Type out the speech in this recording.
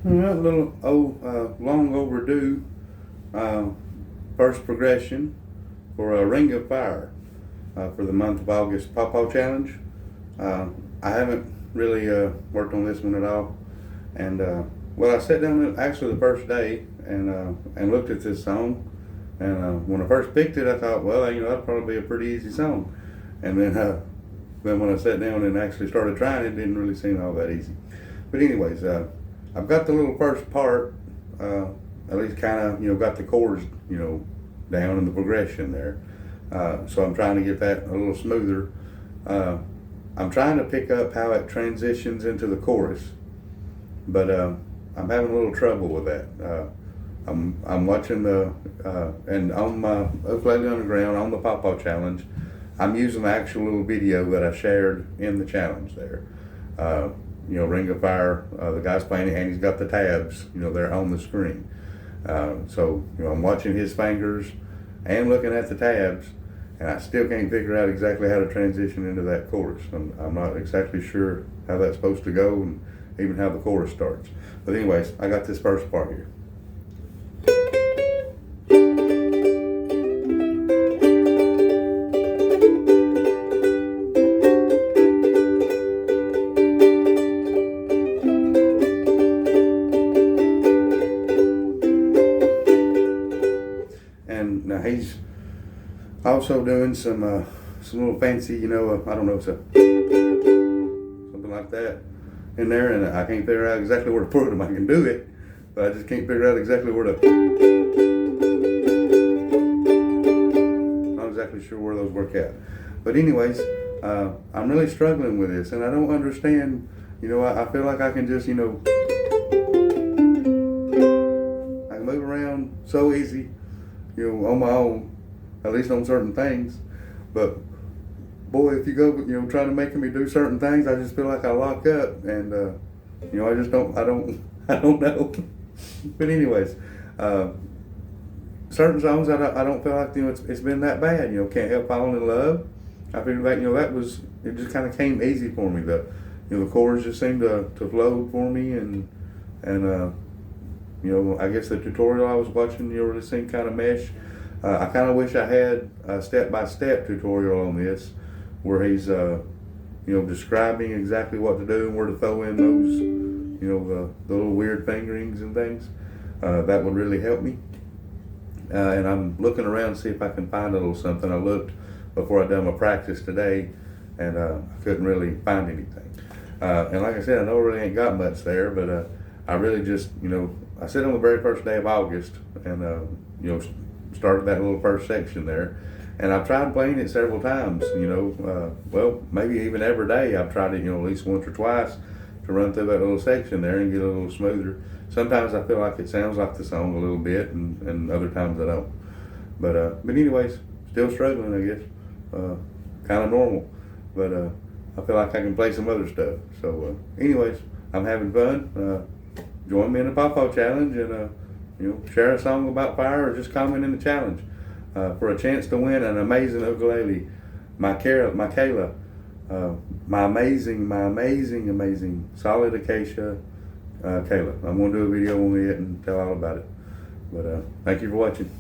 All right, a little long overdue first progression for a Ring of Fire for the month of August PawPaw challenge. I haven't really worked on this one at all, and well, I sat down actually the first day and looked at this song, and when I first picked it, I thought, well, that'll probably be a pretty easy song, and then when I sat down and actually started trying, it didn't really seem all that easy. But anyways, I've got the little first part, at least kind of, got the chords, down in the progression there. So I'm trying to get that a little smoother. I'm trying to pick up how it transitions into the chorus, but I'm having a little trouble with that. I'm watching and on my Ukulele Underground, on the PawPaw challenge, I'm using the actual little video that I shared in the challenge there. Ring of Fire, the guy's playing it, and he's got the tabs, there on the screen. So, I'm watching his fingers and looking at the tabs, and I still can't figure out exactly how to transition into that chorus. I'm not exactly sure how that's supposed to go, and even how the chorus starts. But anyways, I got this first part here. And now he's also doing some little fancy, I don't know, something like that in there, and I can't figure out exactly where to put them. I can do it, but I just can't figure out exactly where to. Not exactly sure where those work out. But anyways, I'm really struggling with this, and I don't understand. I feel like I can just, I can move around so easy, on my own, at least on certain things. But boy, if you go, trying to make me do certain things, I just feel like I lock up, and I just don't, I don't know. But anyways, certain songs I don't feel like it's been that bad. Can't Help Falling in Love. I figured that it just kind of came easy for me. The chords just seemed to flow for me, and I guess the tutorial I was watching, really seemed kind of mesh. I kind of wish I had a step-by-step tutorial on this, where he's, describing exactly what to do and where to throw in those, the little weird fingerings and things. That would really help me. And I'm looking around to see if I can find a little something. I looked before I done my practice today, and I couldn't really find anything. And like I said, I know I really ain't got much there, but I really just, I said on the very first day of August, and started that little first section there, and I've tried playing it several times. Well, maybe even every day I've tried it, at least once or twice, to run through that little section there and get a little smoother. Sometimes I feel like it sounds like the song a little bit, and other times I don't. But anyways, still struggling, I guess. Kind of normal, but I feel like I can play some other stuff. So anyways, I'm having fun. Join me in the PawPaw challenge, and share a song about fire, or just comment in the challenge for a chance to win an amazing ukulele. My Kayla, my amazing solid acacia Kayla. I'm going to do a video on it and tell all about it. But thank you for watching.